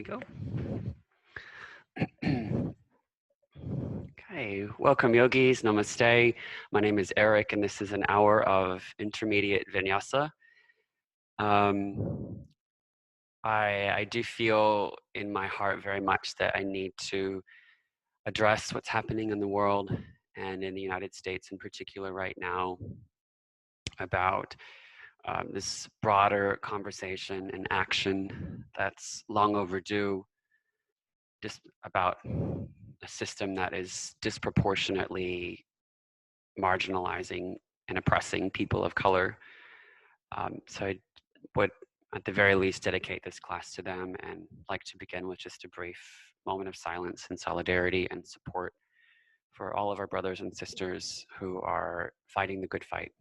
we go. Okay, welcome yogis, namaste. My name is Eric and this is an hour of intermediate Vinyasa. I do feel in my heart very much that I need to address what's happening in the world and in the United States in particular right now about this broader conversation and action that's long overdue, just about a system that is disproportionately marginalizing and oppressing people of color. So I would at the very least dedicate this class to them and like to begin with just a brief moment of silence and solidarity and support for all of our brothers and sisters who are fighting the good fight.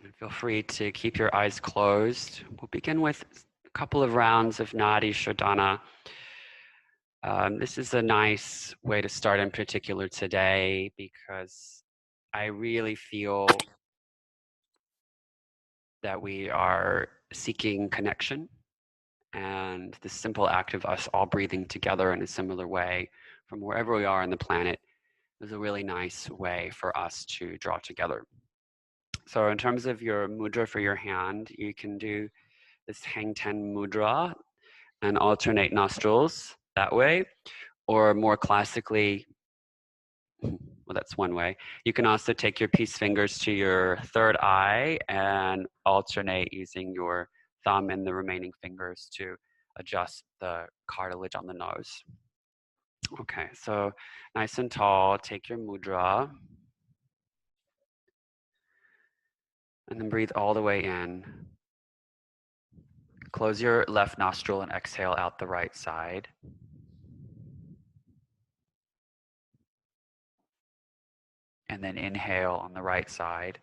And feel free to keep your eyes closed. We'll begin with a couple of rounds of Nadi Shodhana. This is a nice way to start in particular today because I really feel that we are seeking connection, and the simple act of us all breathing together in a similar way from wherever we are on the planet is a really nice way for us to draw together. So in terms of your mudra for your hand, you can do this hang ten mudra and alternate nostrils that way, or more classically, well, that's one way. You can also take your peace fingers to your third eye and alternate using your thumb and the remaining fingers to adjust the cartilage on the nose. Okay, so nice and tall, take your mudra. And then breathe all the way in. Close your left nostril and exhale out the right side. And then inhale on the right side.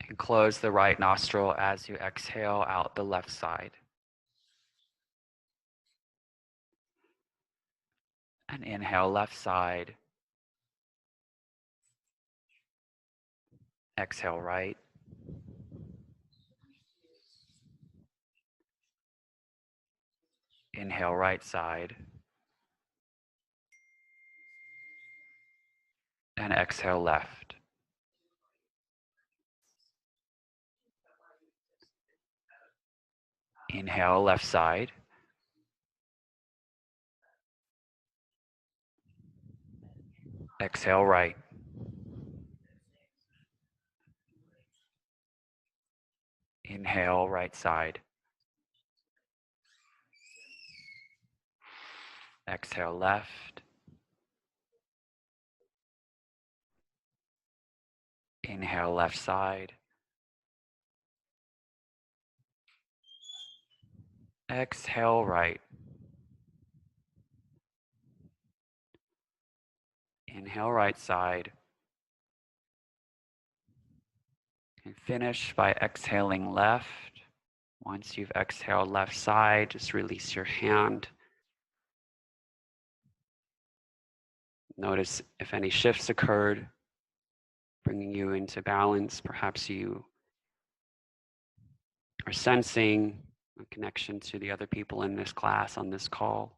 And close the right nostril as you exhale out the left side. And inhale left side. Exhale right. Inhale right side. And exhale left. Inhale left side. Exhale right. Inhale right side. Exhale left. Inhale left side. Exhale right. Inhale right side. And finish by exhaling left. Once you've exhaled left side, just release your hand. Notice if any shifts occurred, bringing you into balance. Perhaps you are sensing a connection to the other people in this class, on this call.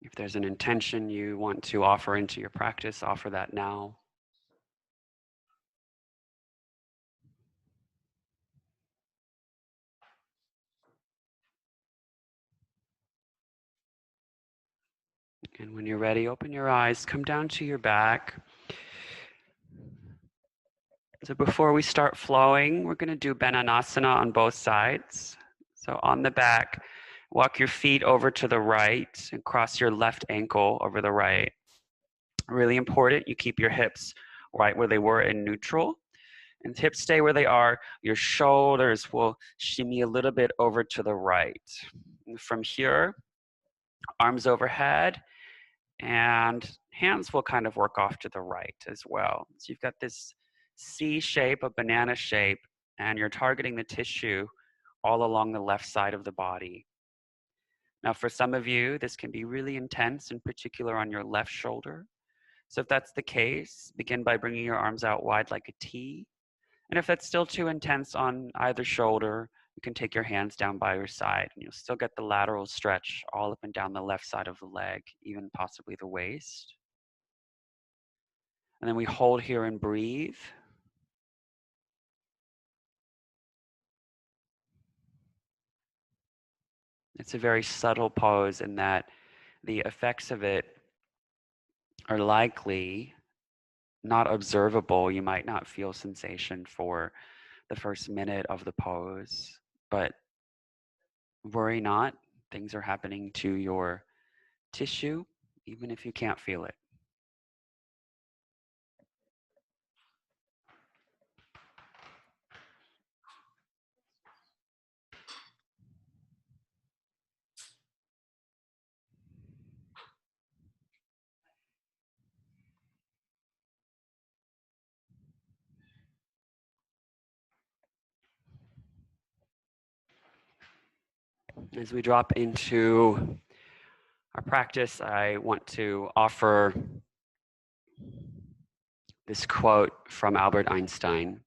If there's an intention you want to offer into your practice, offer that now. And when you're ready, open your eyes, come down to your back. So before we start flowing, we're going to do Benanasana on both sides. So on the back, walk your feet over to the right and cross your left ankle over the right. Really important, you keep your hips right where they were in neutral. And hips stay where they are. Your shoulders will shimmy a little bit over to the right. And from here, arms overhead, And hands will kind of work off to the right as well. So you've got this C shape, a banana shape, and you're targeting the tissue all along the left side of the body. Now, for some of you, this can be really intense, in particular on your left shoulder. So if that's the case, begin by bringing your arms out wide like a T. And if that's still too intense on either shoulder, you can take your hands down by your side and you'll still get the lateral stretch all up and down the left side of the leg, even possibly the waist. And then we hold here and breathe. It's a very subtle pose in that the effects of it are likely not observable. You might not feel sensation for the first minute of the pose, but worry not. Things are happening to your tissue, even if you can't feel it. As we drop into our practice, I want to offer this quote from Albert Einstein.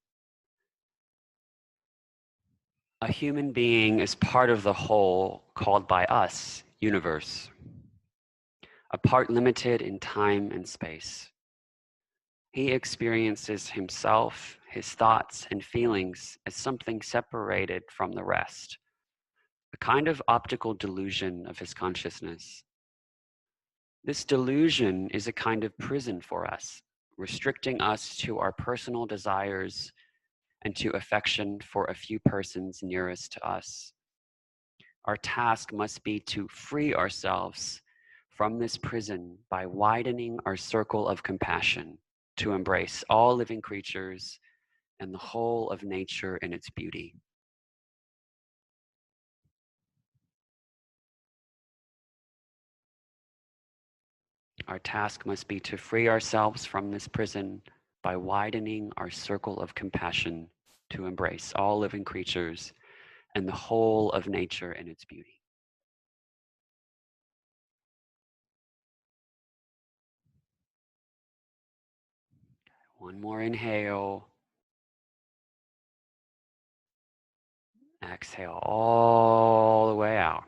A human being is part of the whole called by us universe, a part limited in time and space. He experiences himself, his thoughts and feelings as something separated from the rest, a kind of optical delusion of his consciousness. This delusion is a kind of prison for us, restricting us to our personal desires and to affection for a few persons nearest to us. Our task must be to free ourselves from this prison by widening our circle of compassion to embrace all living creatures and the whole of nature in its beauty. Our task must be to free ourselves from this prison by widening our circle of compassion to embrace all living creatures and the whole of nature in its beauty. One more inhale. Exhale all the way out.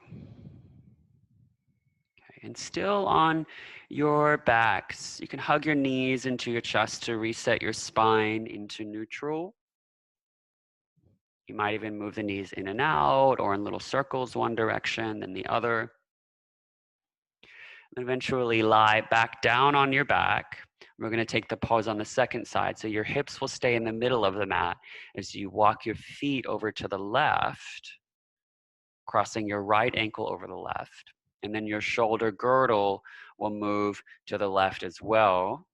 Okay, and still on your backs, you can hug your knees into your chest to reset your spine into neutral. You might even move the knees in and out or in little circles, one direction, then the other. And eventually lie back down on your back. We're going to take the pose on the second side. So your hips will stay in the middle of the mat as you walk your feet over to the left, crossing your right ankle over the left. And then your shoulder girdle will move to the left as well.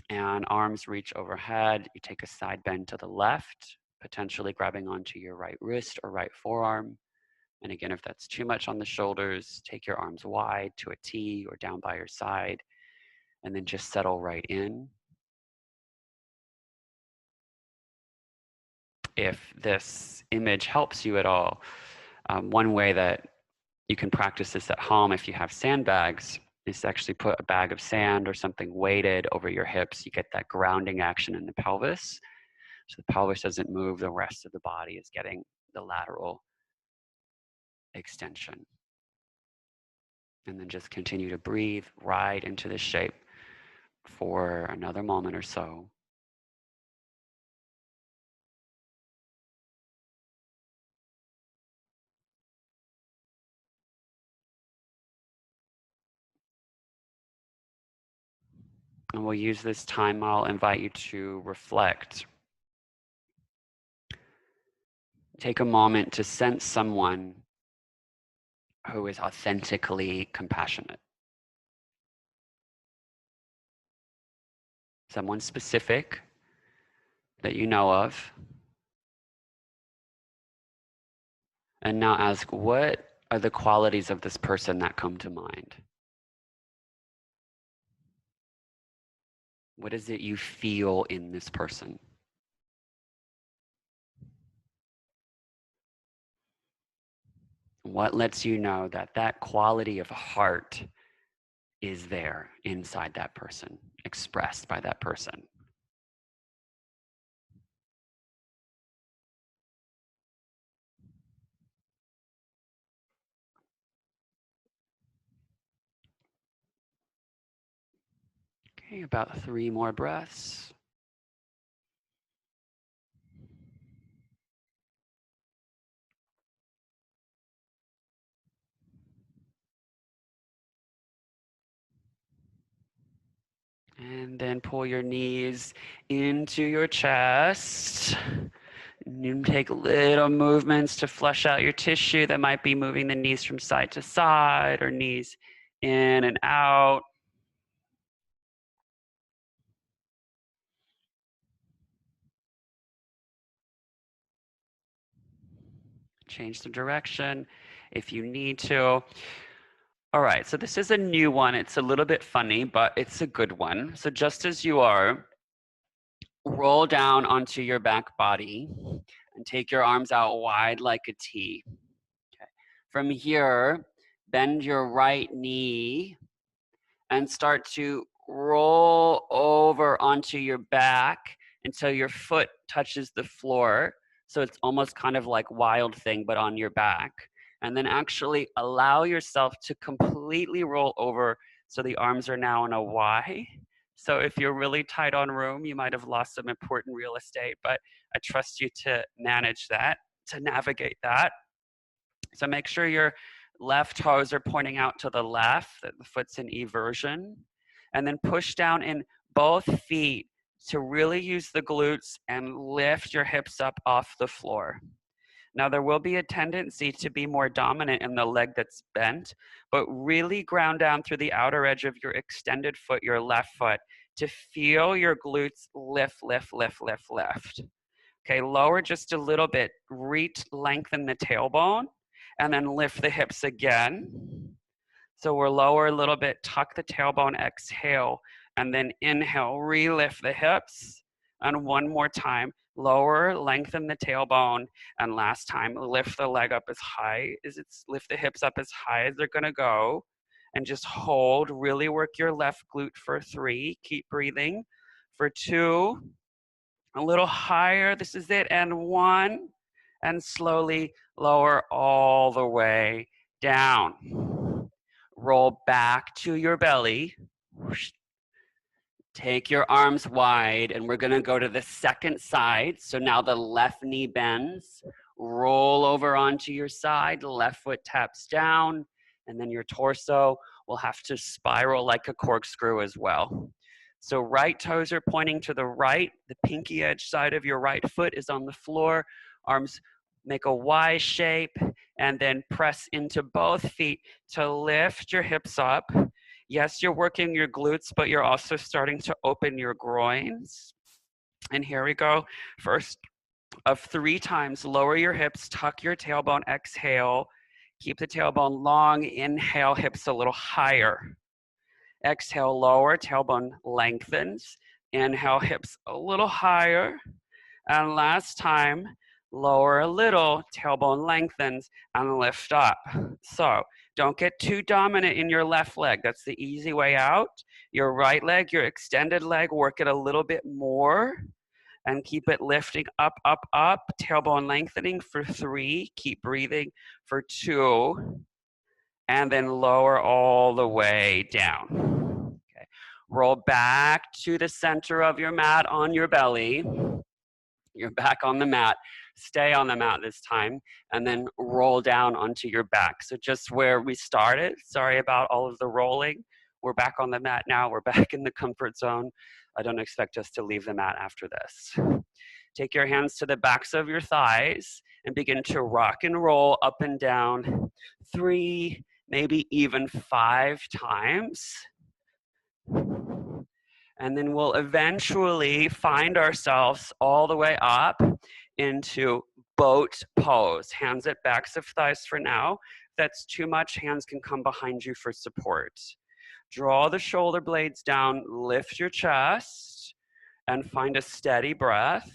And arms reach overhead. You take a side bend to the left, potentially grabbing onto your right wrist or right forearm. And again, if that's too much on the shoulders, take your arms wide to a T or down by your side, and then just settle right in. If this image helps you at all, one way that you can practice this at home if you have sandbags is to actually put a bag of sand or something weighted over your hips. You get that grounding action in the pelvis. So the pelvis doesn't move, the rest of the body is getting the lateral extension. And then just continue to breathe right into this shape for another moment or so. And we'll use this time. I'll invite you to reflect. Take a moment to sense someone who is authentically compassionate. Someone specific that you know of. And now ask, what are the qualities of this person that come to mind? What is it you feel in this person? What lets you know that that quality of heart is there inside that person, expressed by that person? Okay, about 3 more breaths. And then pull your knees into your chest. And you take little movements to flush out your tissue that might be moving the knees from side to side or knees in and out. Change the direction if you need to. All right, so this is a new one. It's a little bit funny, but it's a good one. So just as you are, roll down onto your back body and take your arms out wide like a T. Okay. From here, bend your right knee and start to roll over onto your back until your foot touches the floor. So it's almost kind of like Wild Thing, but on your back. And then actually allow yourself to completely roll over so the arms are now in a Y. So if you're really tight on room, you might have lost some important real estate, but I trust you to manage that, to navigate that. So make sure your left toes are pointing out to the left, that the foot's in eversion. And then push down in both feet to really use the glutes and lift your hips up off the floor. Now, there will be a tendency to be more dominant in the leg that's bent, but really ground down through the outer edge of your extended foot, your left foot, to feel your glutes lift, lift, lift, lift, lift. Okay, lower just a little bit. Reach, lengthen the tailbone, and then lift the hips again. So we're lower a little bit, tuck the tailbone, exhale, and then inhale, re-lift the hips. And one more time, lower, lengthen the tailbone, and last time, lift the leg up as high as it's, lift the hips up as high as they're gonna go. And just hold, really work your left glute for 3, keep breathing. For 2, a little higher, this is it, and 1, and slowly lower all the way down. Roll back to your belly. Take your arms wide, and we're gonna go to the second side. So now the left knee bends, roll over onto your side, left foot taps down, and then your torso will have to spiral like a corkscrew as well. So right toes are pointing to the right, the pinky edge side of your right foot is on the floor, arms make a Y shape, and then press into both feet to lift your hips up. Yes, you're working your glutes, but you're also starting to open your groins. And here we go. First of 3 times, lower your hips, tuck your tailbone, exhale. Keep the tailbone long, inhale, hips a little higher. Exhale, lower, tailbone lengthens. Inhale, hips a little higher. And last time, lower a little, tailbone lengthens, and lift up. So don't get too dominant in your left leg. That's the easy way out. Your right leg, your extended leg, work it a little bit more and keep it lifting up, up, up. Tailbone lengthening for 3. Keep breathing for 2. And then lower all the way down. Okay. Roll back to the center of your mat on your belly. You're back on the mat. Stay on the mat this time, and then roll down onto your back. So just where we started, sorry about all of the rolling. We're back on the mat now. We're back in the comfort zone. I don't expect us to leave the mat after this. Take your hands to the backs of your thighs and begin to rock and roll up and down 3, maybe even 5 times. And then we'll eventually find ourselves all the way up into boat pose. Hands at backs of thighs for now. If that's too much, hands can come behind you for support. Draw the shoulder blades down, lift your chest, and find a steady breath.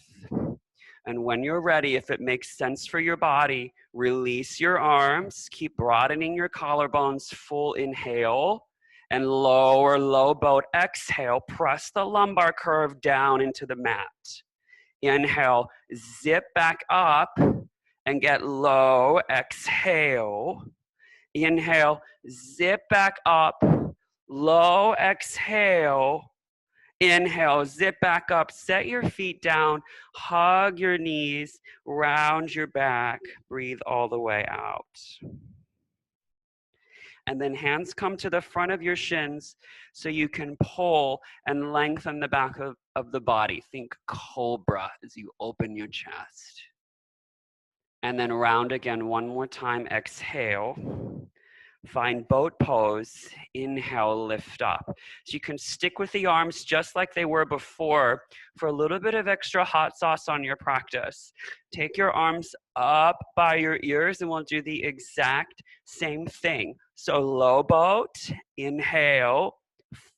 And when you're ready, if it makes sense for your body, release your arms, keep broadening your collarbones, full inhale, and lower low boat, exhale, press the lumbar curve down into the mat. Inhale, zip back up and get low, exhale. Inhale, zip back up, low, exhale. Inhale, zip back up, set your feet down, hug your knees, round your back, breathe all the way out. And then hands come to the front of your shins so you can pull and lengthen the back of the body. Think cobra as you open your chest. And then round again one more time, exhale. Find boat pose, inhale, lift up. So you can stick with the arms just like they were before for a little bit of extra hot sauce on your practice. Take your arms up by your ears and we'll do the exact same thing. So low boat, inhale,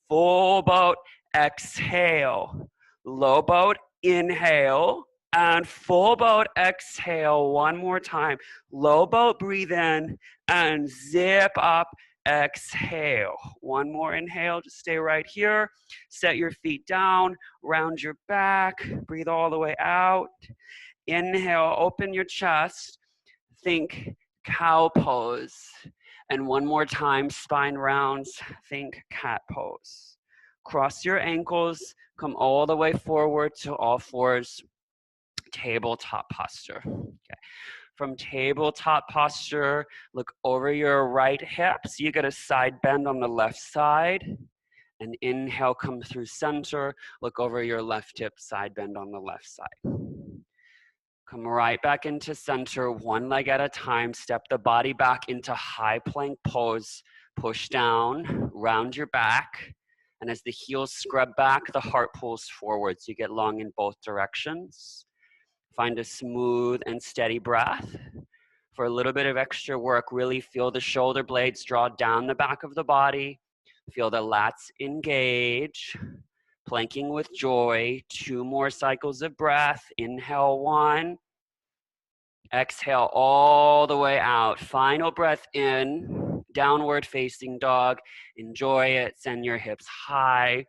full boat, exhale. Low boat, inhale, and full boat, exhale one more time. Low boat, breathe in, and zip up, exhale. One more inhale, just stay right here. Set your feet down, round your back, breathe all the way out. Inhale, open your chest, think cow pose. And one more time, spine rounds, think cat pose. Cross your ankles, come all the way forward to all fours, tabletop posture. Okay. From tabletop posture, look over your right hip. So you get a side bend on the left side. And inhale, come through center. Look over your left hip, side bend on the left side. Come right back into center, one leg at a time. Step the body back into high plank pose. Push down, round your back. And as the heels scrub back, the heart pulls forward. So you get long in both directions. Find a smooth and steady breath. For a little bit of extra work, really feel the shoulder blades draw down the back of the body. Feel the lats engage. Planking with joy. 2 more cycles of breath. Inhale 1. Exhale all the way out. Final breath in. Downward facing dog. Enjoy it. Send your hips high.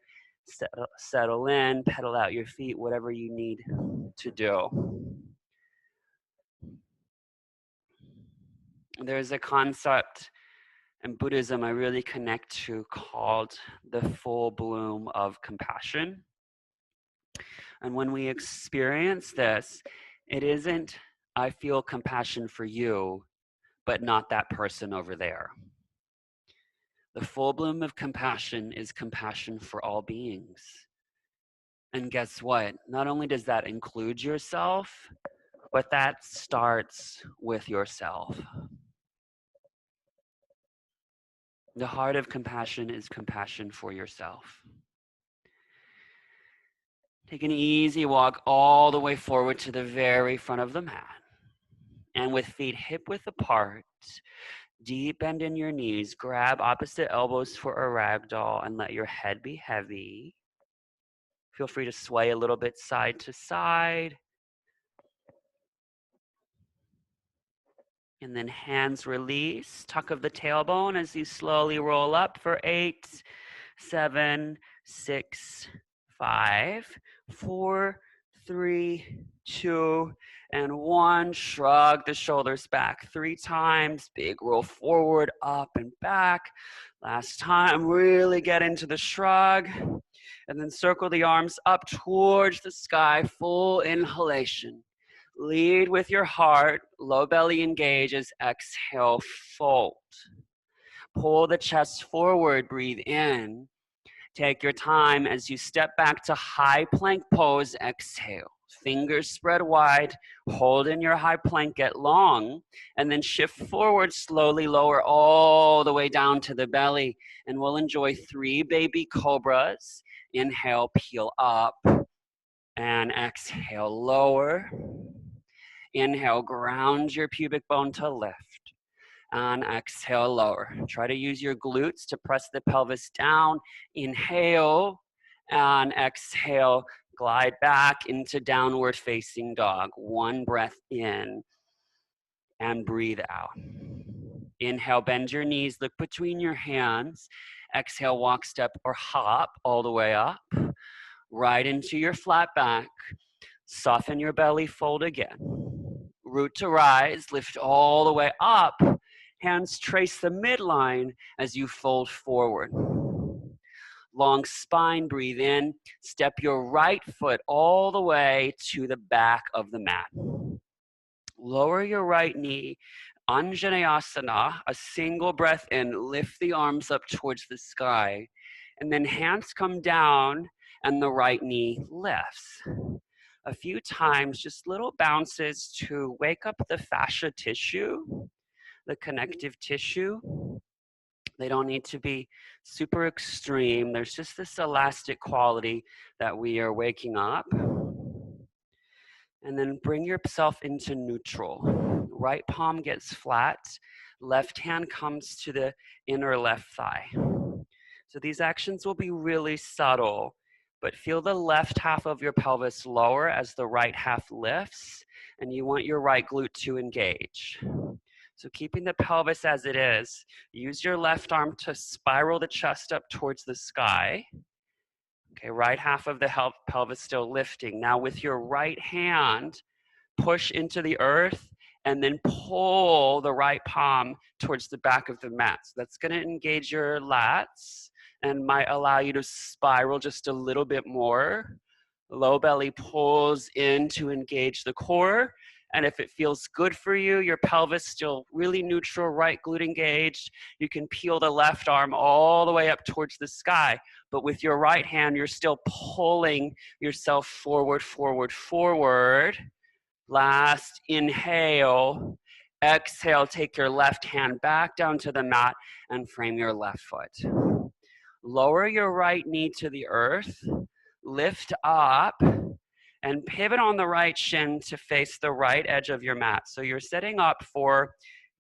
Settle in. Pedal out your feet. Whatever you need to do. There's a concept in Buddhism I really connect to called the full bloom of compassion. And when we experience this, it isn't, I feel compassion for you, but not that person over there. The full bloom of compassion is compassion for all beings. And guess what? Not only does that include yourself, but that starts with yourself. The heart of compassion is compassion for yourself. Take an easy walk all the way forward to the very front of the mat. And with feet hip width apart, deep bend in your knees, grab opposite elbows for a ragdoll and let your head be heavy. Feel free to sway a little bit side to side. And then hands release, tuck of the tailbone as you slowly roll up for 8, 7, 6, 5, 4, 3, 2, and 1. Shrug the shoulders back 3 times. Big roll forward, up and back. Last time, really get into the shrug. And then circle the arms up towards the sky, full inhalation. Lead with your heart, low belly engages, exhale, fold. Pull the chest forward, breathe in. Take your time as you step back to high plank pose, exhale. Fingers spread wide, hold in your high plank, get long, and then shift forward, slowly lower all the way down to the belly. And we'll enjoy 3 baby cobras. Inhale, peel up, and exhale, lower. Inhale, ground your pubic bone to lift. and exhale, lower. Try to use your glutes to press the pelvis down. Inhale and exhale. Glide back into downward facing dog. One breath in and breathe out. Inhale, bend your knees, look between your hands. Exhale, walk, step, or hop all the way up. Right into your flat back. Soften your belly, fold again. Root to rise, lift all the way up. Hands trace the midline as you fold forward. Long spine, breathe in. Step your right foot all the way to the back of the mat. Lower your right knee. Anjaneyasana, a single breath in. Lift the arms up towards the sky. And then hands come down and the right knee lifts. A few times, just little bounces to wake up the fascia tissue, the connective tissue. They don't need to be super extreme. There's just this elastic quality that we are waking up. And then bring yourself into neutral. Right palm gets flat. Left hand comes to the inner left thigh. So these actions will be really subtle, but feel the left half of your pelvis lower as the right half lifts, and you want your right glute to engage. So keeping the pelvis as it is, use your left arm to spiral the chest up towards the sky. Okay, right half of the pelvis still lifting. Now with your right hand, push into the earth and then pull the right palm towards the back of the mat. So that's gonna engage your lats and might allow you to spiral just a little bit more. Low belly pulls in to engage the core. And if it feels good for you, your pelvis still really neutral, right glute engaged, you can peel the left arm all the way up towards the sky. But with your right hand, you're still pulling yourself forward, forward, forward. Last inhale. Exhale, take your left hand back down to the mat and frame your left foot. Lower your right knee to the earth. Lift up and pivot on the right shin to face the right edge of your mat. So you're setting up for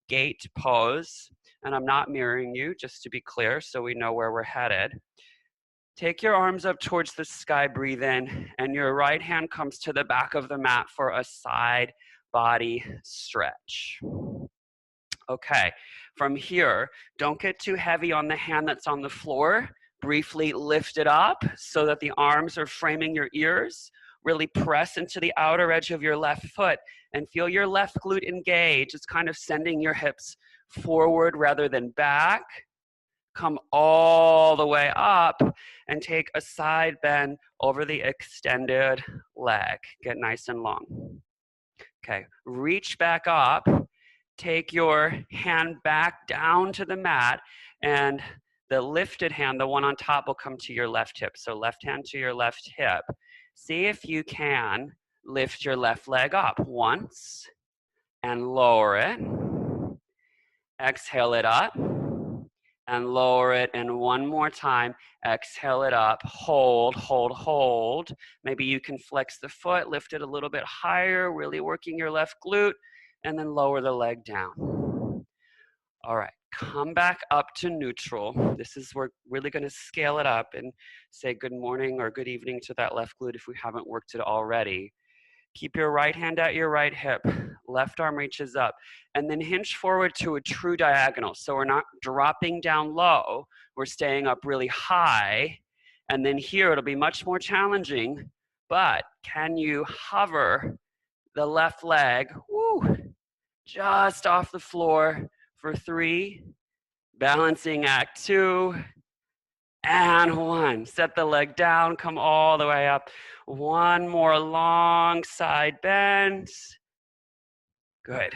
gate pose, and I'm not mirroring you, just to be clear, so we know where we're headed. Take your arms up towards the sky, breathe in, and your right hand comes to the back of the mat for a side body stretch. Okay, from here, don't get too heavy on the hand that's on the floor. Briefly lift it up so that the arms are framing your ears. Really press into the outer edge of your left foot and feel your left glute engage. It's kind of sending your hips forward rather than back. Come all the way up and take a side bend over the extended leg. Get nice and long. Okay, reach back up. Take your hand back down to the mat, and the lifted hand, the one on top, will come to your left hip. So left hand to your left hip. See if you can lift your left leg up once and lower it. Exhale it up and lower it. And one more time, exhale it up. Hold, hold, hold. Maybe you can flex the foot, lift it a little bit higher, really working your left glute, and then lower the leg down. All right, come back up to neutral. This is, we're really gonna scale it up and say good morning or good evening to that left glute if we haven't worked it already. Keep your right hand at your right hip, left arm reaches up, and then hinge forward to a true diagonal. So we're not dropping down low, we're staying up really high. And then here it'll be much more challenging, but can you hover the left leg, just off the floor for 3, balancing act 2, and 1. Set the leg down, come all the way up. One more long side bend. Good.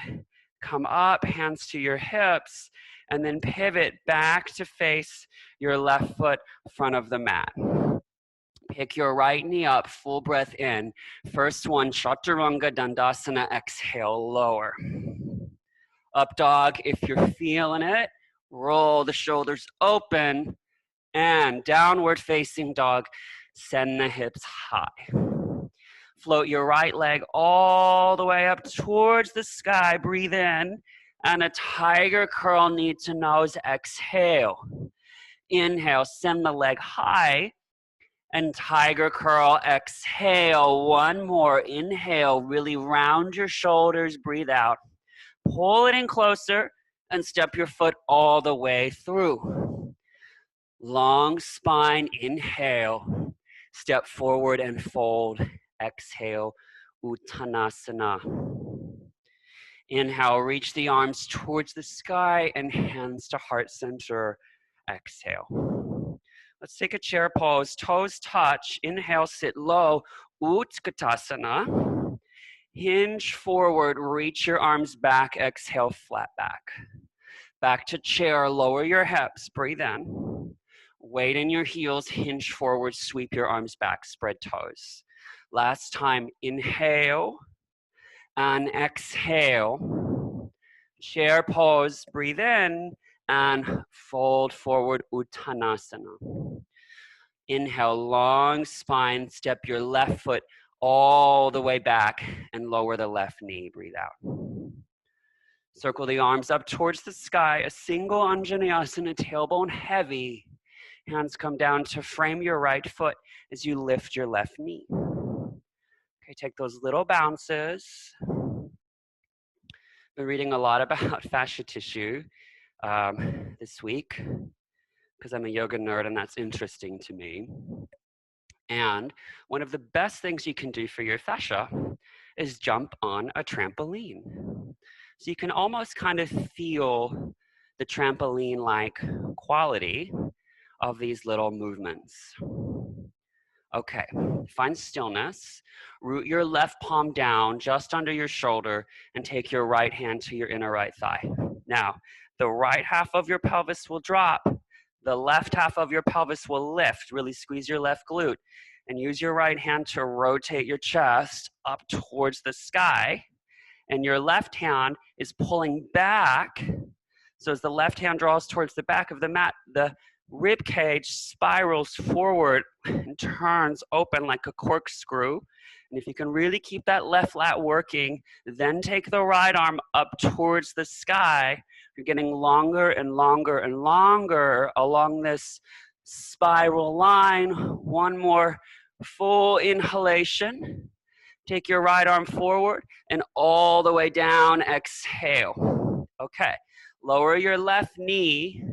Come up, hands to your hips, and then pivot back to face your left foot front of the mat. Pick your right knee up, full breath in. First one, Chaturanga Dandasana, exhale, lower. Up dog, if you're feeling it, roll the shoulders open, and downward facing dog, send the hips high. Float your right leg all the way up towards the sky, breathe in, And a tiger curl, knee to nose, exhale. Inhale, send the leg high. And tiger curl, exhale. One more, inhale, really round your shoulders, breathe out. Pull it in closer and step your foot all the way through. Long spine, inhale. Step forward and fold. Exhale, Uttanasana. Inhale, reach the arms towards the sky and hands to heart center. Exhale. Let's take a chair pose. Toes touch. Inhale, sit low. Utkatasana. Hinge forward, reach your arms back. Exhale, flat back. Back to chair, lower your hips. Breathe in. Weight in your heels, hinge forward, sweep your arms back, spread toes. Last time, inhale and exhale. Chair pose, breathe in and fold forward, Uttanasana. Inhale, long spine, step your left foot all the way back and lower the left knee, breathe out. Circle the arms up towards the sky, a single Anjaneyasana, tailbone heavy. Hands come down to frame your right foot as you lift your left knee. Okay, take those little bounces. Been reading a lot about fascia tissue this week because I'm a yoga nerd and that's interesting to me. And one of the best things you can do for your fascia is jump on a trampoline. So you can almost kind of feel the trampoline-like quality of these little movements. Okay, find stillness. Root your left palm down just under your shoulder and take your right hand to your inner right thigh. Now, the right half of your pelvis will drop. The left half of your pelvis will lift. Really squeeze your left glute and use your right hand to rotate your chest up towards the sky. And your left hand is pulling back. So as the left hand draws towards the back of the mat, the rib cage spirals forward and turns open like a corkscrew. And if you can really keep that left lat working, then take the right arm up towards the sky. You're getting longer and longer and longer along this spiral line. One more full inhalation. Take your right arm forward and all the way down, exhale. Okay, lower your left knee,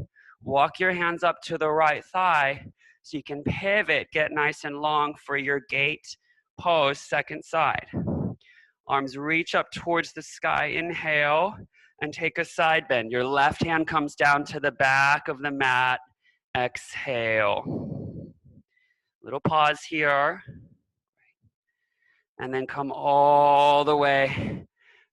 walk your hands up to the right thigh so you can pivot, get nice and long for your gate pose, second side. Arms reach up towards the sky, inhale, and take a side bend. Your left hand comes down to the back of the mat, exhale. Little pause here. And then come all the way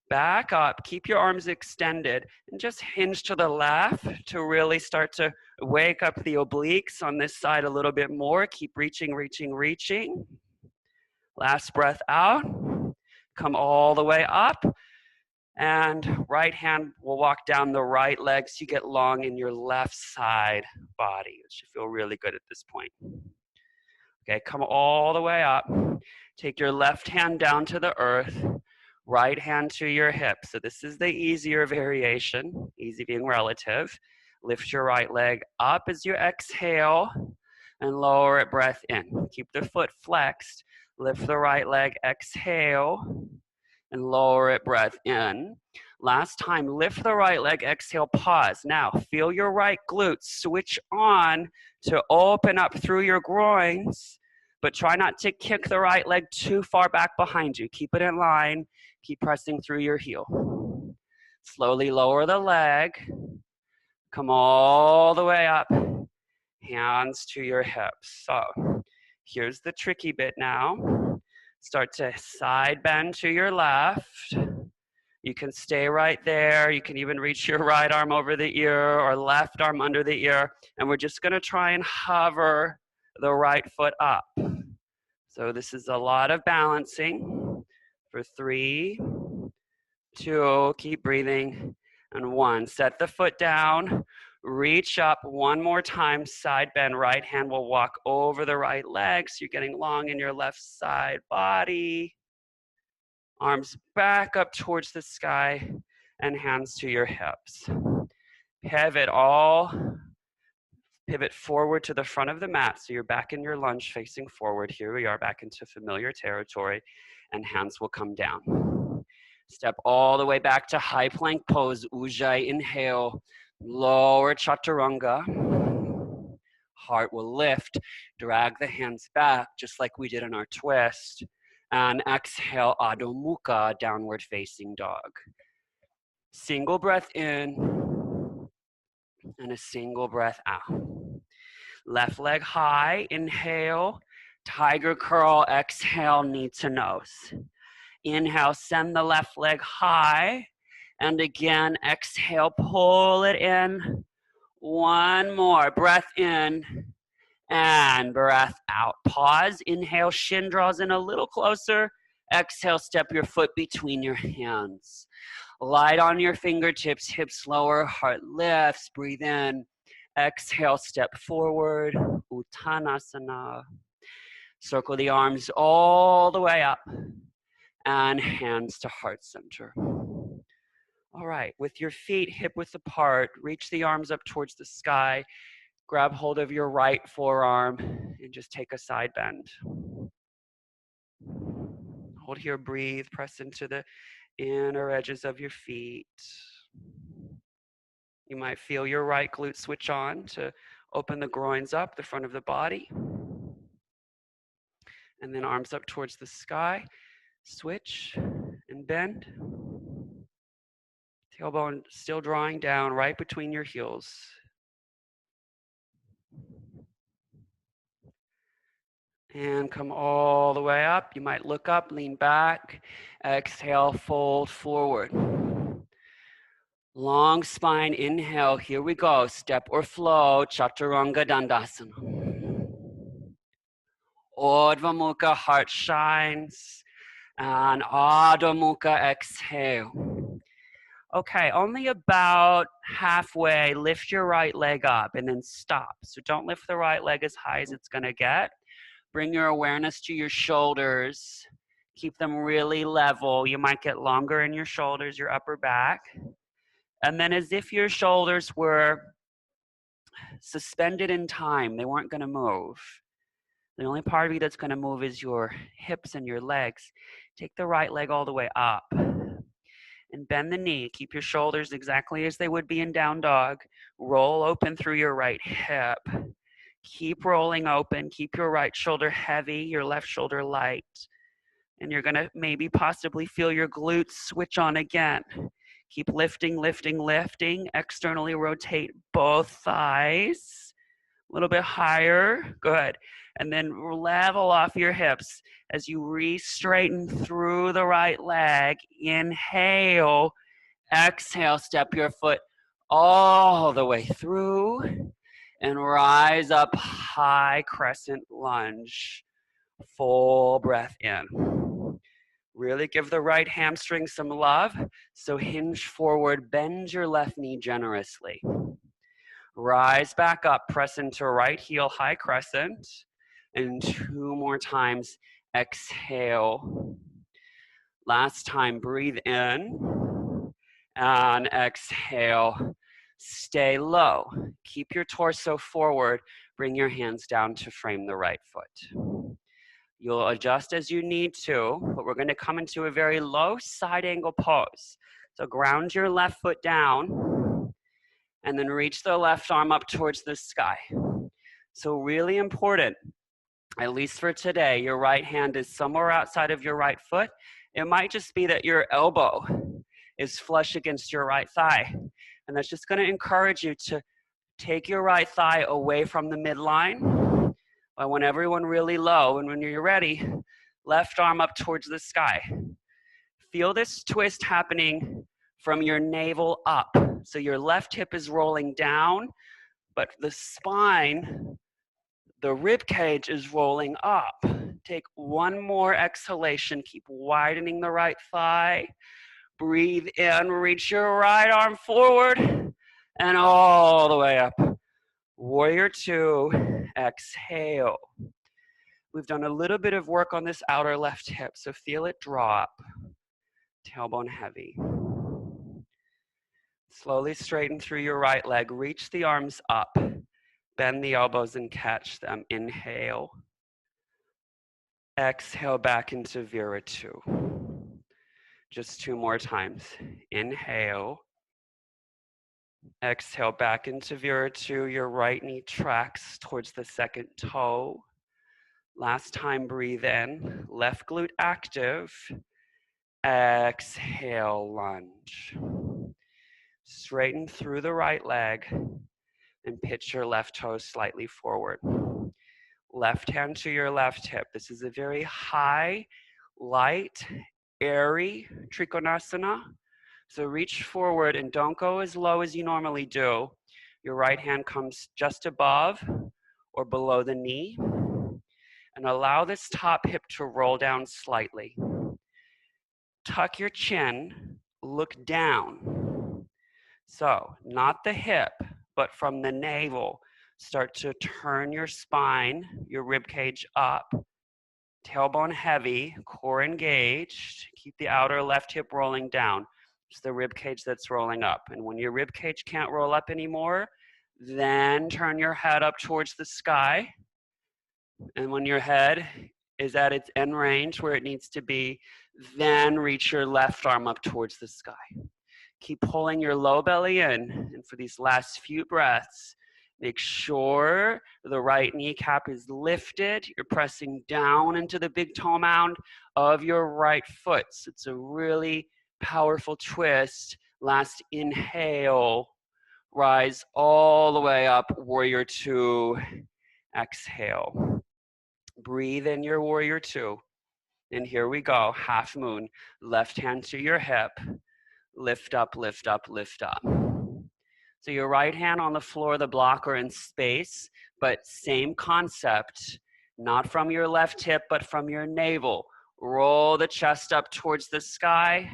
back up. Keep your arms extended and just hinge to the left to really start to wake up the obliques on this side a little bit more. Keep reaching, reaching, reaching. Last breath out. Come all the way up. And right hand will walk down the right leg so you get long in your left side body. It should feel really good at this point. Okay, come all the way up. Take your left hand down to the earth, right hand to your hip. So this is the easier variation, easy being relative. Lift your right leg up as you exhale and lower it, breath in. Keep the foot flexed. Lift the right leg, exhale, and lower it, breath in. Last time, lift the right leg, exhale, pause. Now, feel your right glutes switch on to open up through your groins, but try not to kick the right leg too far back behind you. Keep it in line. Keep pressing through your heel. Slowly lower the leg. Come all the way up. Hands to your hips. So here's the tricky bit now. Start to side bend to your left. You can stay right there. You can even reach your right arm over the ear or left arm under the ear. And we're just going to try and hover the right foot up. So this is a lot of balancing for 3, 2, keep breathing, and 1. Set the foot down, reach up one more time, side bend, right hand will walk over the right leg, so you're getting long in your left side body. Arms back up towards the sky, and hands to your hips. Pivot forward to the front of the mat, so you're back in your lunge facing forward. Here we are back into familiar territory, and hands will come down. Step all the way back to high plank pose, Ujjayi. Inhale, lower chaturanga. Heart will lift, drag the hands back, just like we did in our twist. And exhale, Adho Mukha, downward facing dog. Single breath in, and a single breath out. Left leg high, inhale, tiger curl, exhale, knee to nose. Inhale, send the left leg high, and again, exhale, pull it in. One more, breath in, and breath out. Pause, inhale, shin draws in a little closer. Exhale, step your foot between your hands. Light on your fingertips, hips lower, heart lifts, breathe in. Exhale, step forward, Uttanasana. Circle the arms all the way up and hands to heart center. All right, with your feet hip width apart, reach the arms up towards the sky. Grab hold of your right forearm and just take a side bend. Hold here, breathe, press into the inner edges of your feet. You might feel your right glute switch on to open the groins up, the front of the body. And then arms up towards the sky. Switch and bend. Tailbone still drawing down right between your heels. And come all the way up. You might look up, lean back. Exhale, fold forward. Long spine, inhale, here we go. Step or flow, Chaturanga Dandasana. Urdhva Mukha, heart shines. And Adho Mukha, exhale. Okay, only about halfway, lift your right leg up and then stop. So don't lift the right leg as high as it's gonna get. Bring your awareness to your shoulders. Keep them really level. You might get longer in your shoulders, your upper back. And then as if your shoulders were suspended in time, they weren't gonna move. The only part of you that's gonna move is your hips and your legs. Take the right leg all the way up and bend the knee. Keep your shoulders exactly as they would be in down dog. Roll open through your right hip. Keep rolling open. Keep your right shoulder heavy, your left shoulder light. And you're gonna maybe possibly feel your glutes switch on again. Keep lifting, lifting, lifting. Externally rotate both thighs. A little bit higher. Good. And then level off your hips as you re-straighten through the right leg. Inhale. Exhale. Step your foot all the way through. And rise up, high crescent lunge. Full breath in. Really give the right hamstring some love. So hinge forward, bend your left knee generously. Rise back up, press into right heel, high crescent. And 2 more times, exhale. Last time, breathe in. And exhale. Stay low. Keep your torso forward. Bring your hands down to frame the right foot. You'll adjust as you need to, but we're gonna come into a very low side angle pose. So ground your left foot down and then reach the left arm up towards the sky. So really important, at least for today, your right hand is somewhere outside of your right foot. It might just be that your elbow is flush against your right thigh. And that's just gonna encourage you to take your right thigh away from the midline. I want everyone really low, and when you're ready, left arm up towards the sky. Feel this twist happening from your navel up. So your left hip is rolling down, but the spine, the rib cage is rolling up. Take one more exhalation. Keep widening the right thigh. Breathe in, reach your right arm forward, and all the way up. Warrior 2, exhale. We've done a little bit of work on this outer left hip, so feel it drop. Tailbone heavy. Slowly straighten through your right leg. Reach the arms up. Bend the elbows and catch them. Inhale. Exhale back into Viratu. Just 2 more times. Inhale. Exhale back into Viratu. Your right knee tracks towards the second toe. Last time, breathe in. Left glute active. Exhale, lunge. Straighten through the right leg and pitch your left toe slightly forward. Left hand to your left hip. This is a very high, light, airy Trikonasana. So reach forward and don't go as low as you normally do. Your right hand comes just above or below the knee. And allow this top hip to roll down slightly. Tuck your chin, look down. So, not the hip, but from the navel, start to turn your spine, your rib cage up. Tailbone heavy, core engaged. Keep the outer left hip rolling down. It's the rib cage that's rolling up. And when your rib cage can't roll up anymore, then turn your head up towards the sky. And when your head is at its end range where it needs to be, then reach your left arm up towards the sky. Keep pulling your low belly in. And for these last few breaths, make sure the right kneecap is lifted. You're pressing down into the big toe mound of your right foot. So it's a really powerful twist. Last inhale. Rise all the way up, warrior two. Exhale. Breathe in your warrior two. And here we go, half moon. Left hand to your hip. Lift up, lift up, lift up. So your right hand on the floor, the block, or in space, but same concept. Not from your left hip, but from your navel. Roll the chest up towards the sky.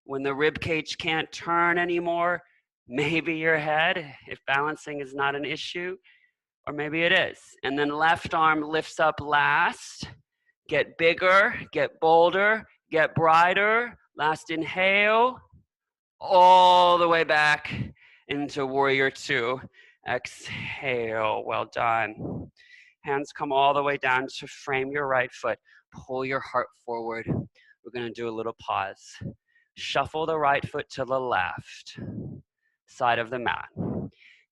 When the rib cage can't turn anymore, maybe your head, if balancing is not an issue, or maybe it is. And then left arm lifts up last. Get bigger, get bolder, get brighter. Last inhale, all the way back into warrior two. Exhale, well done. Hands come all the way down to frame your right foot. Pull your heart forward. We're gonna do a little pause. Shuffle the right foot to the left side of the mat.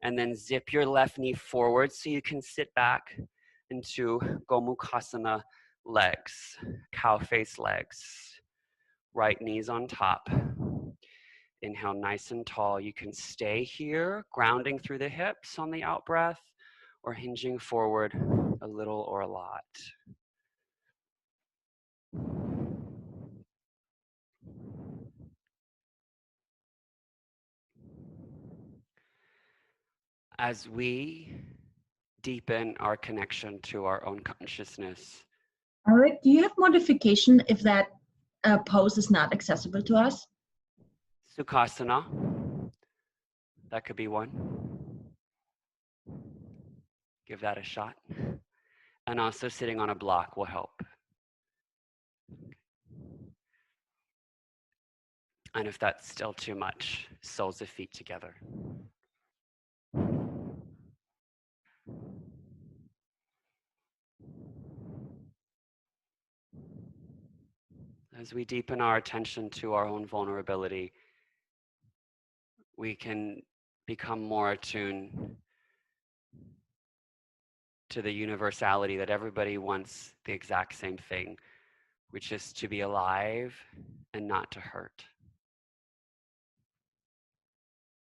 And then zip your left knee forward so you can sit back into Gomukhasana legs, cow face legs. Right knees on top. Inhale nice and tall. You can stay here, grounding through the hips on the out breath, or hinging forward a little or a lot. As we deepen our connection to our own consciousness. Eric, do you have modification if that pose is not accessible to us? Sukhasana, that could be one. Give that a shot. And also sitting on a block will help. And if that's still too much, soles of feet together. As we deepen our attention to our own vulnerability, we can become more attuned to the universality that everybody wants the exact same thing, which is to be alive and not to hurt.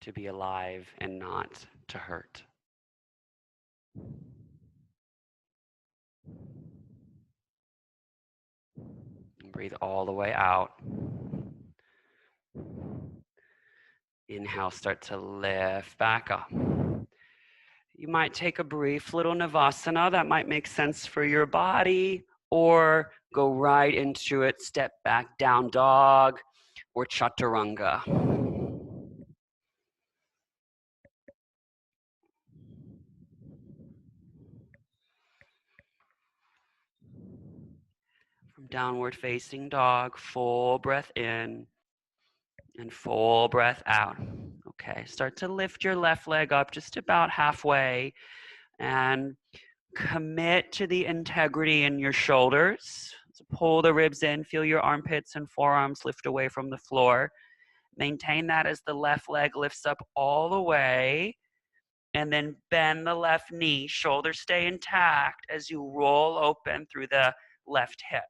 To be alive and not to hurt. Breathe all the way out. Inhale, start to lift back up. You might take a brief little Navasana that might make sense for your body, or go right into it, step back, down dog, or chaturanga. From downward facing dog, full breath in and full breath out. Okay. Okay, start to lift your left leg up just about halfway and commit to the integrity in your shoulders. So pull the ribs in, feel your armpits and forearms lift away from the floor. Maintain that as the left leg lifts up all the way. And then bend the left knee, shoulders stay intact as you roll open through the left hip.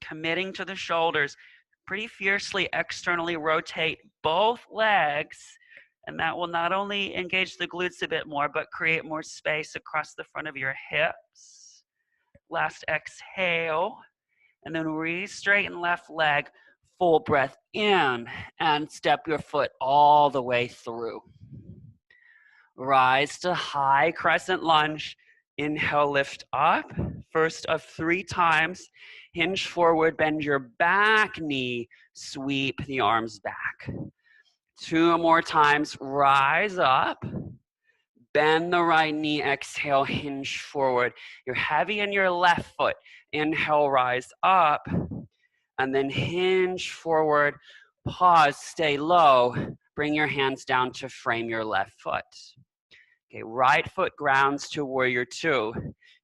Committing to the shoulders, pretty fiercely externally rotate both legs, and that will not only engage the glutes a bit more, but create more space across the front of your hips. Last exhale, and then re-straighten left leg, full breath in, and step your foot all the way through. Rise to high crescent lunge. Inhale, lift up. First of 3 times. Hinge forward, bend your back knee, sweep the arms back. 2 more times, rise up. Bend the right knee, exhale, hinge forward. You're heavy in your left foot. Inhale, rise up. And then hinge forward, pause, stay low. Bring your hands down to frame your left foot. Okay, right foot grounds to warrior 2.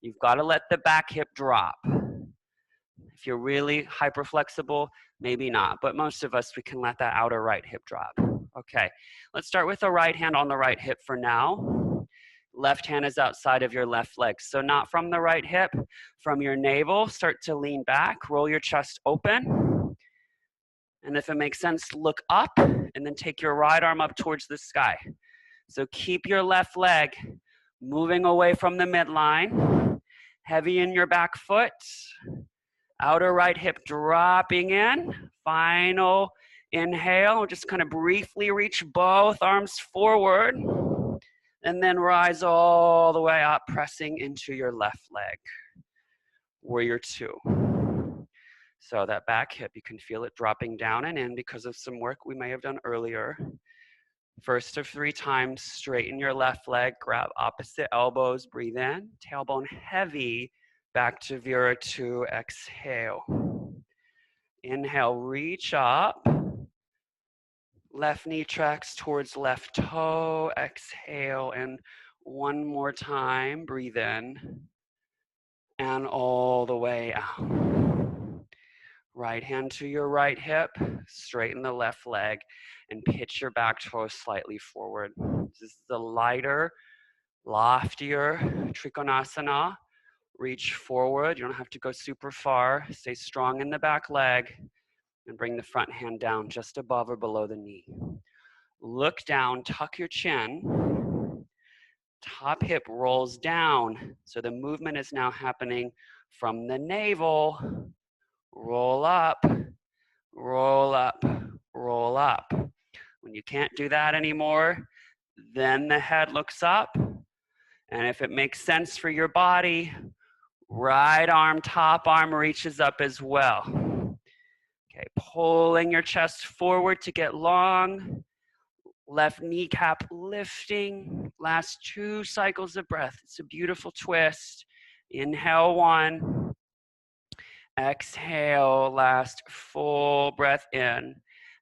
You've got to let the back hip drop. If you're really hyperflexible, maybe not, but most of us, we can let that outer right hip drop. Okay, let's start with the right hand on the right hip for now. Left hand is outside of your left leg. So not from the right hip, from your navel, start to lean back, roll your chest open. And if it makes sense, look up and then take your right arm up towards the sky. So keep your left leg moving away from the midline, heavy in your back foot, outer right hip dropping in. Final inhale, just kind of briefly reach both arms forward, and then rise all the way up, pressing into your left leg. Warrior 2. So that back hip, you can feel it dropping down and in because of some work we may have done earlier. First of 3 times, straighten your left leg, grab opposite elbows, breathe in, tailbone heavy, back to Vira 2, exhale. Inhale, reach up, left knee tracks towards left toe, exhale, and one more time, breathe in, and all the way out. Right hand to your right hip, straighten the left leg, and pitch your back toe slightly forward. This is the lighter, loftier Trikonasana. Reach forward. You don't have to go super far. Stay strong in the back leg, and bring the front hand down just above or below the knee. Look down, tuck your chin. Top hip rolls down. So the movement is now happening from the navel. Roll up, roll up, roll up. When you can't do that anymore, then the head looks up. And if it makes sense for your body, right arm, top arm reaches up as well. Okay, pulling your chest forward to get long. Left kneecap lifting. Last 2 cycles of breath. It's a beautiful twist. Inhale 1. Exhale, last full breath in,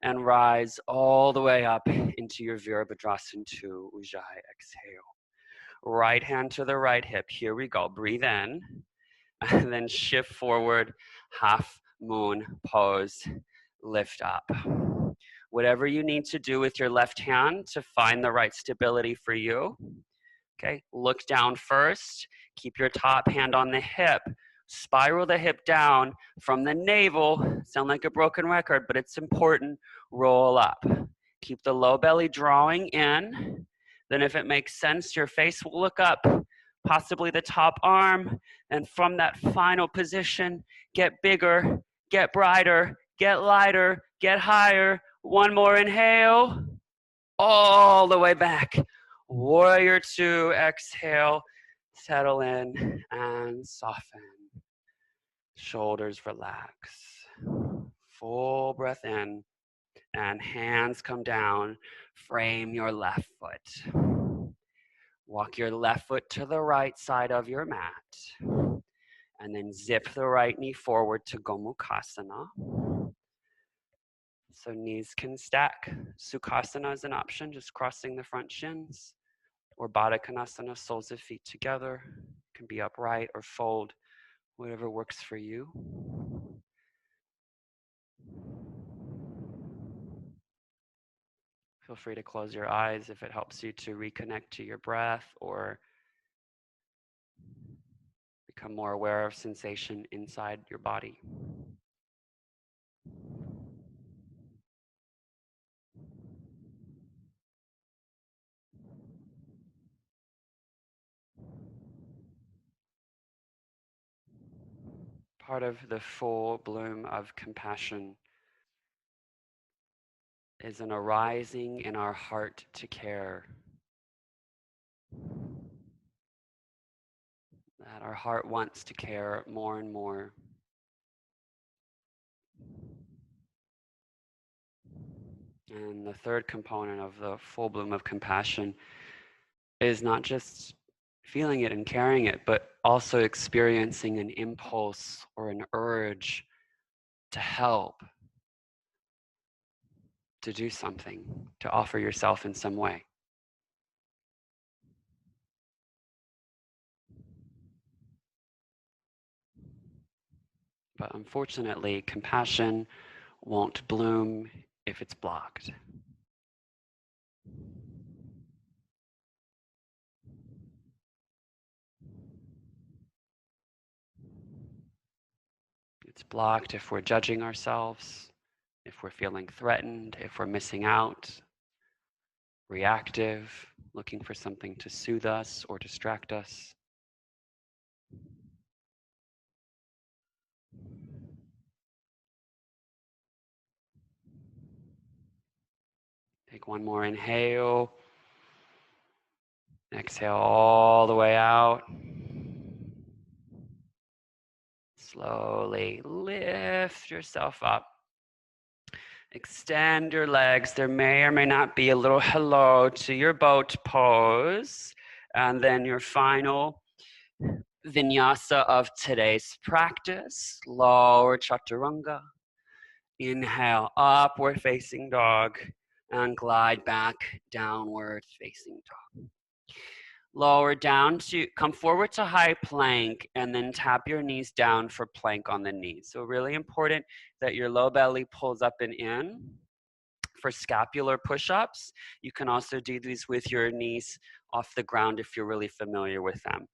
and rise all the way up into your Virabhadrasana 2, Ujjayi. Exhale. Right hand to the right hip. Here we go. Breathe in, and then shift forward, half moon pose, lift up. Whatever you need to do with your left hand to find the right stability for you. Okay, look down first. Keep your top hand on the hip. Spiral the hip down from the navel. Sound like a broken record, but it's important. Roll up. Keep the low belly drawing in. Then if it makes sense, your face will look up, possibly the top arm. And from that final position, get bigger, get brighter, get lighter, get higher. One more inhale. All the way back. Warrior 2, exhale. Settle in and soften. Shoulders relax. Full breath in, and hands come down. Frame your left foot. Walk your left foot to the right side of your mat. And then zip the right knee forward to Gomukhasana. So knees can stack. Sukhasana is an option, just crossing the front shins. Or Baddha Konasana, soles of feet together. Can be upright or fold, whatever works for you. Feel free to close your eyes if it helps you to reconnect to your breath or become more aware of sensation inside your body. Part of the full bloom of compassion is an arising in our heart to care. That our heart wants to care more and more. And the third component of the full bloom of compassion is not just feeling it and carrying it, but also experiencing an impulse or an urge to help, to do something, to offer yourself in some way. But unfortunately, compassion won't bloom if it's blocked. It's blocked if we're judging ourselves, if we're feeling threatened, if we're missing out, reactive, looking for something to soothe us or distract us. Take one more inhale. Exhale all the way out. Slowly lift yourself up. Extend your legs. There may or may not be a little hello to your boat pose. And then your final vinyasa of today's practice, lower chaturanga. Inhale, upward facing dog, and glide back, downward facing dog. Lower down to, come forward to high plank, and then tap your knees down for plank on the knees. So really important that your low belly pulls up and in. For scapular push-ups, you can also do these with your knees off the ground if you're really familiar with them.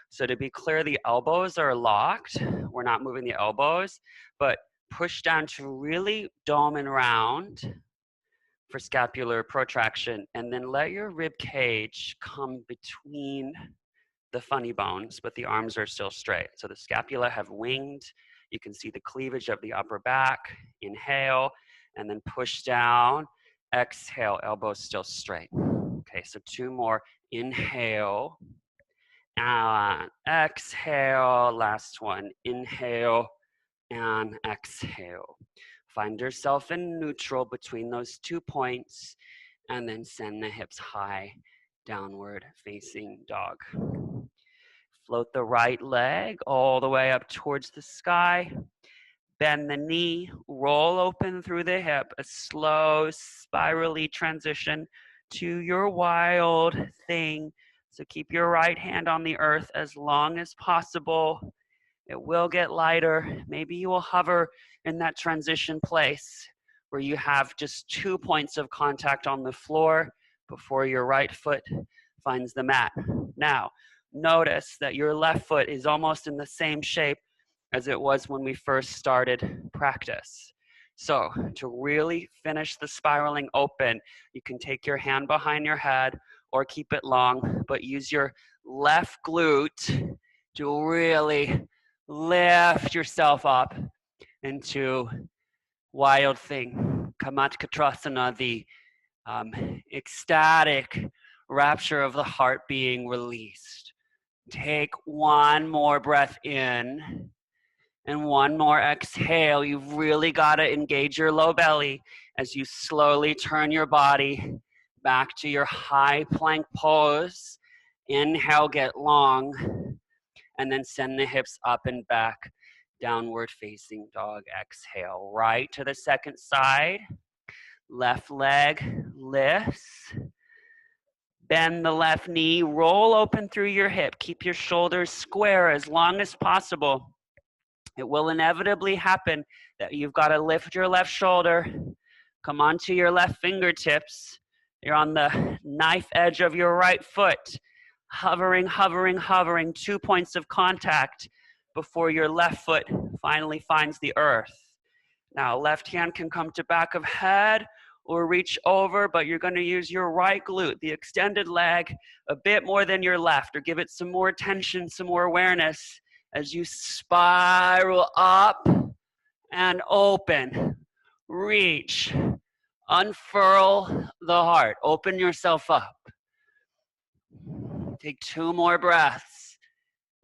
So to be clear, the elbows are locked. We're not moving the elbows, but push down to really dome and round for scapular protraction, and then let your rib cage come between the funny bones, but the arms are still straight. So the scapula have winged. You can see the cleavage of the upper back. Inhale, and then push down. Exhale, elbows still straight. Okay, so two more. Inhale, and exhale. Last one. Inhale, and exhale. Find yourself in neutral between those 2 points, and then send the hips high, downward facing dog. Float the right leg all the way up towards the sky. Bend the knee, roll open through the hip, a slow spirally transition to your wild thing. So keep your right hand on the earth as long as possible. It will get lighter. Maybe you will hover in that transition place where you have just 2 points of contact on the floor before your right foot finds the mat. Now, notice that your left foot is almost in the same shape as it was when we first started practice. So to really finish the spiraling open, you can take your hand behind your head or keep it long, but use your left glute to really lift yourself up into wild thing. Kamatkatrasana, the ecstatic rapture of the heart being released. Take one more breath in and one more exhale. You've really got to engage your low belly as you slowly turn your body back to your high plank pose. Inhale, get long, and then send the hips up and back, downward facing dog. Exhale, right to the second side. Left leg lifts. Bend the left knee, roll open through your hip. Keep your shoulders square as long as possible. It will inevitably happen that you've got to lift your left shoulder, come onto your left fingertips. You're on the knife edge of your right foot, hovering, hovering, hovering, 2 points of contact before your left foot finally finds the earth. Now, left hand can come to back of head or reach over, but you're going to use your right glute, the extended leg, a bit more than your left, or give it some more tension, some more awareness as you spiral up and open. Reach. Unfurl the heart. Open yourself up. Take 2 more breaths.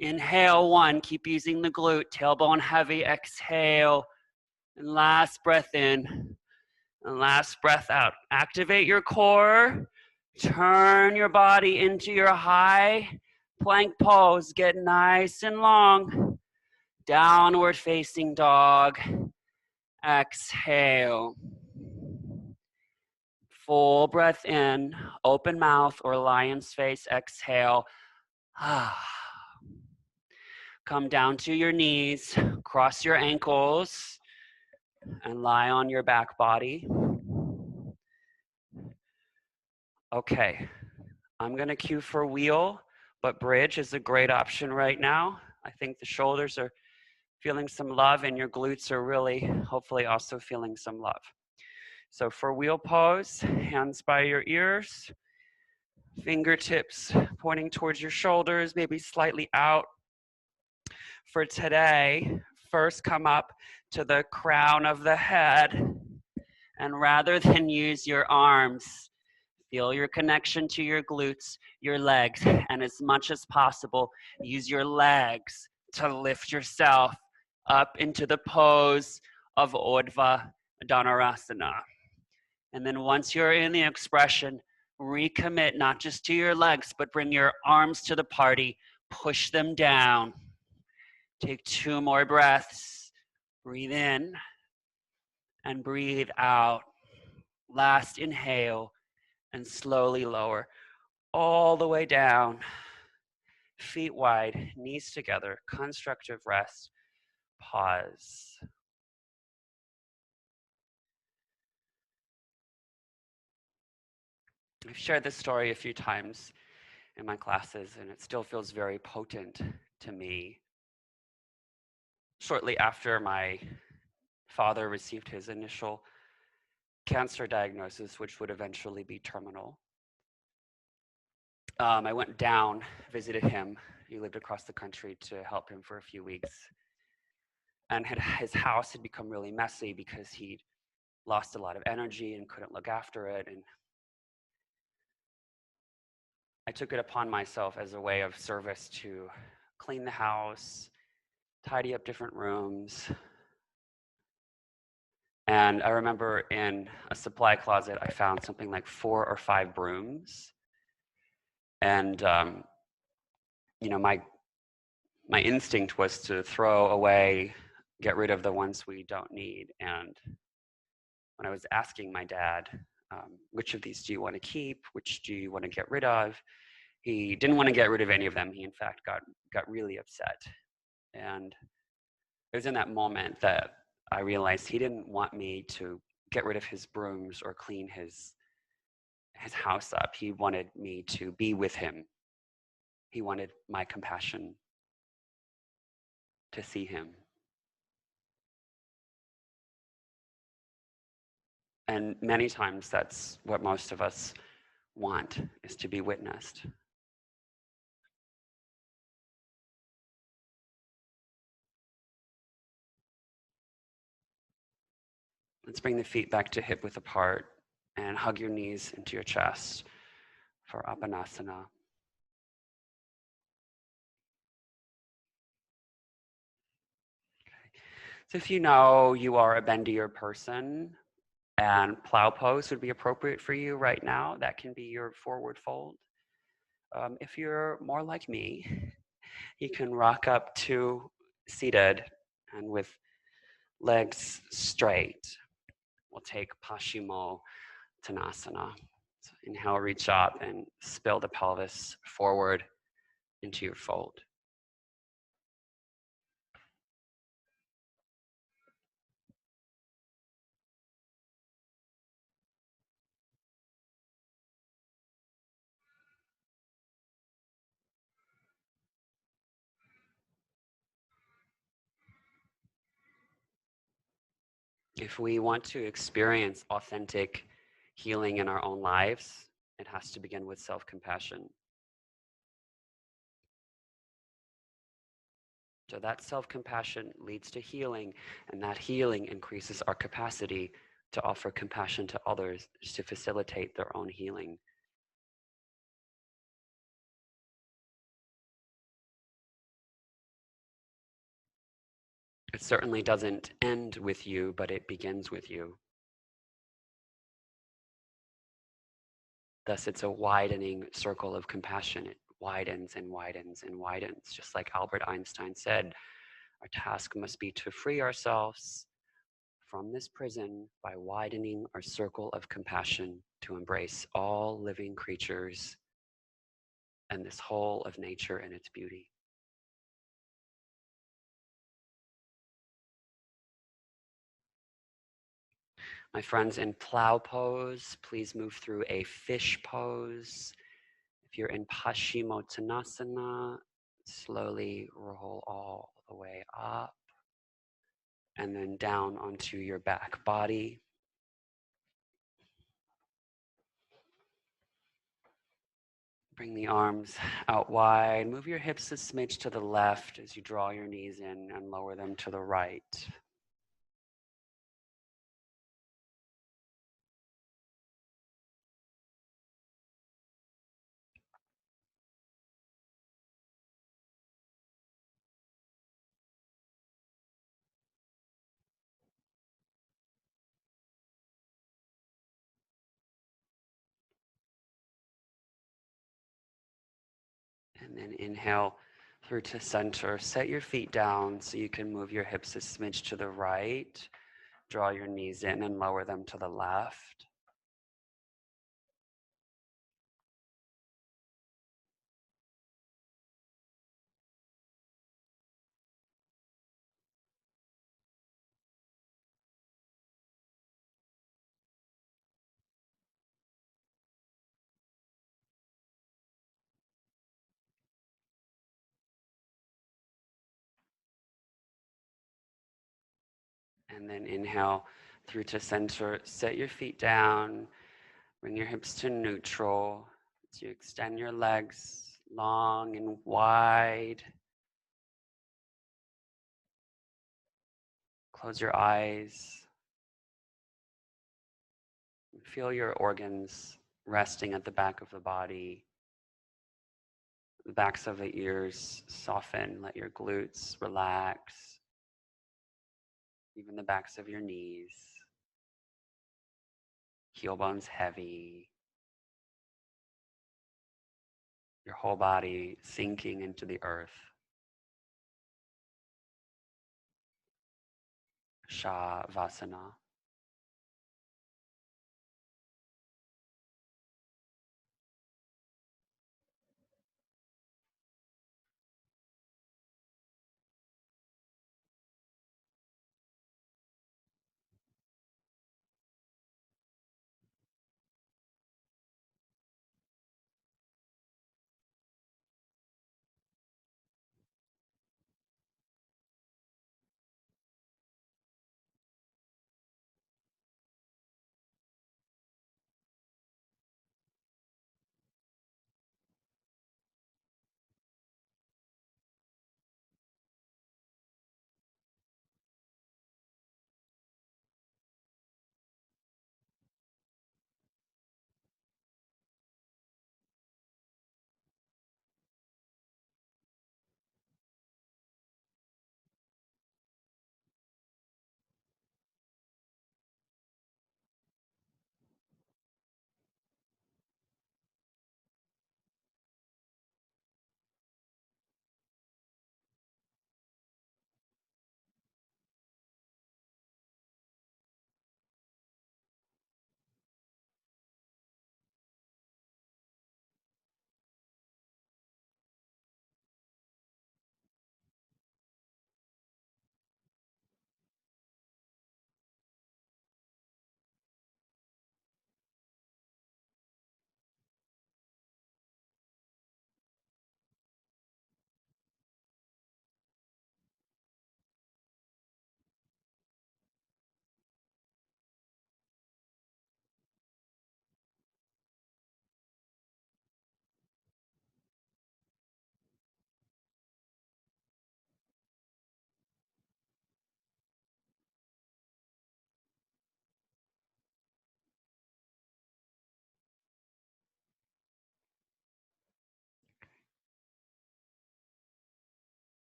Inhale 1. Keep using the glute. Tailbone heavy. Exhale. And last breath in. And last breath out. Activate your core. Turn your body into your high plank pose. Get nice and long. Downward facing dog. Exhale. Full breath in. Open mouth or lion's face. Exhale. Come down to your knees. Cross your ankles. And lie on your back body. Okay, I'm gonna cue for wheel, but bridge is a great option right now. I think the shoulders are feeling some love and your glutes are really, hopefully also feeling some love. So for wheel pose, hands by your ears, fingertips pointing towards your shoulders, maybe slightly out. For today, first come up to the crown of the head, and rather than use your arms, feel your connection to your glutes, your legs, and as much as possible, use your legs to lift yourself up into the pose of Urdhva Dhanurasana. And then once you're in the expression, recommit not just to your legs, but bring your arms to the party, push them down. Take 2 more breaths. Breathe in and breathe out. Last inhale and slowly lower all the way down. Feet wide, knees together, constructive rest. Pause. I've shared this story a few times in my classes, and it still feels very potent to me. Shortly after my father received his initial cancer diagnosis, which would eventually be terminal, I went down, visited him. He lived across the country to help him for a few weeks. And his house had become really messy because he'd lost a lot of energy and couldn't look after it. And I took it upon myself as a way of service to clean the house, tidy up different rooms. And I remember in a supply closet, I found something like 4 or 5 brooms. And, you know, my instinct was to throw away, get rid of the ones we don't need. And when I was asking my dad, which of these do you want to keep? Which do you want to get rid of? He didn't want to get rid of any of them. He, in fact, got really upset. And it was in that moment that I realized he didn't want me to get rid of his brooms or clean his house up. He wanted me to be with him. He wanted my compassion, to see him. And many times that's what most of us want, is to be witnessed. Let's bring the feet back to hip width apart and hug your knees into your chest for Apanasana. So if you know you are a bendier person and plow pose would be appropriate for you right now, that can be your forward fold. If you're more like me, you can rock up to seated and with legs straight. we'll take Paschimottanasana. So inhale, reach up and spill the pelvis forward into your fold. If we want to experience authentic healing in our own lives, it has to begin with self-compassion. So that self-compassion leads to healing, and that healing increases our capacity to offer compassion to others to facilitate their own healing. It certainly doesn't end with you, but it begins with you. Thus, it's a widening circle of compassion. It widens and widens and widens. Just like Albert Einstein said, our task must be to free ourselves from this prison by widening our circle of compassion to embrace all living creatures and this whole of nature and its beauty. My friends, in plow pose, please move through a fish pose. If you're in Paschimottanasana, slowly roll all the way up and then down onto your back body. Bring the arms out wide. Move your hips a smidge to the left as you draw your knees in and lower them to the right. And then inhale through to center. Set your feet down so you can move your hips a smidge to the right. Draw your knees in and lower them to the left. And then inhale through to center. Set your feet down. Bring your hips to neutral as you extend your legs long and wide. Close your eyes. Feel your organs resting at the back of the body. The backs of the ears soften. Let your glutes relax. Even the backs of your knees. Heel bones heavy. Your whole body sinking into the earth. Shavasana.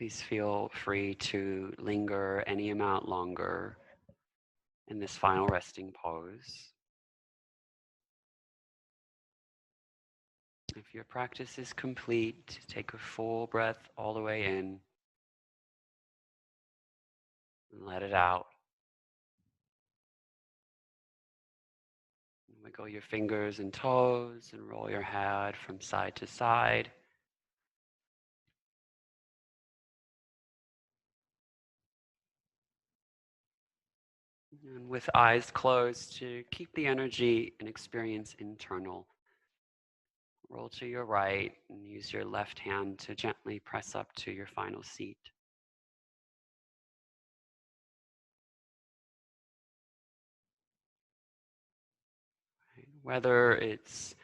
Please feel free to linger any amount longer in this final resting pose. If your practice is complete, take a full breath all the way in and let it out. Wiggle your fingers and toes and roll your head from side to side. And with eyes closed, to keep the energy and experience internal. Roll to your right and use your left hand to gently press up to your final seat. Whether it's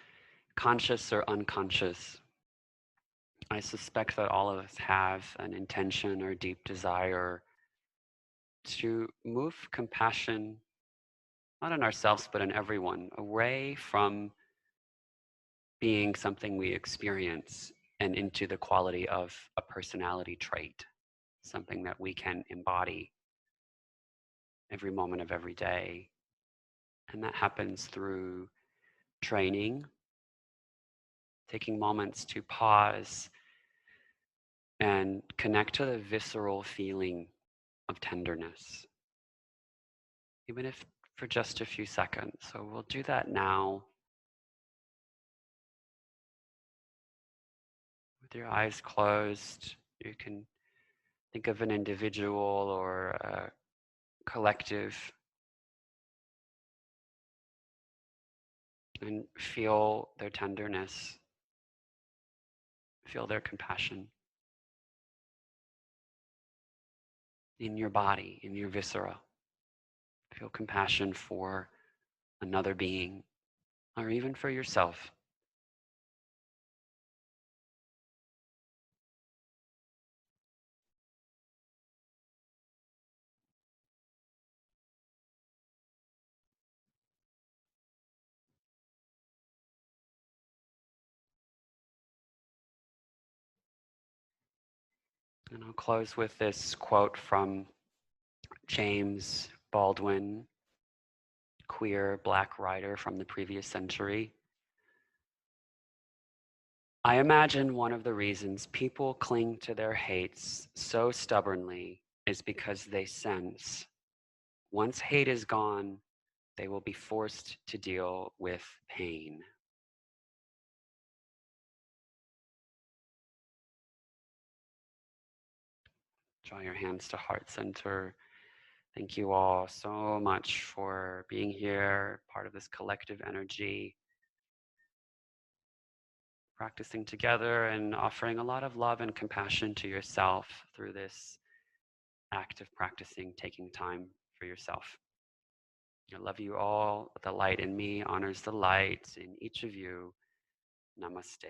conscious or unconscious, I suspect that all of us have an intention or deep desire to move compassion, not in ourselves, but in everyone, away from being something we experience and into the quality of a personality trait, something that we can embody every moment of every day. And that happens through training, taking moments to pause and connect to the visceral feeling of tenderness, even if for just a few seconds. So we'll do that now with your eyes closed. You can think of an individual or a collective and feel their tenderness, feel their compassion in your body, in your viscera. Feel compassion for another being or even for yourself. And I'll close with this quote from James Baldwin, queer black writer from the previous century. I imagine one of the reasons people cling to their hates so stubbornly is because they sense once hate is gone, they will be forced to deal with pain. Draw your hands to heart center. Thank you all so much for being here, part of this collective energy, practicing together and offering a lot of love and compassion to yourself through this act of practicing, taking time for yourself. I love you all. The light in me honors the light in each of you. Namaste.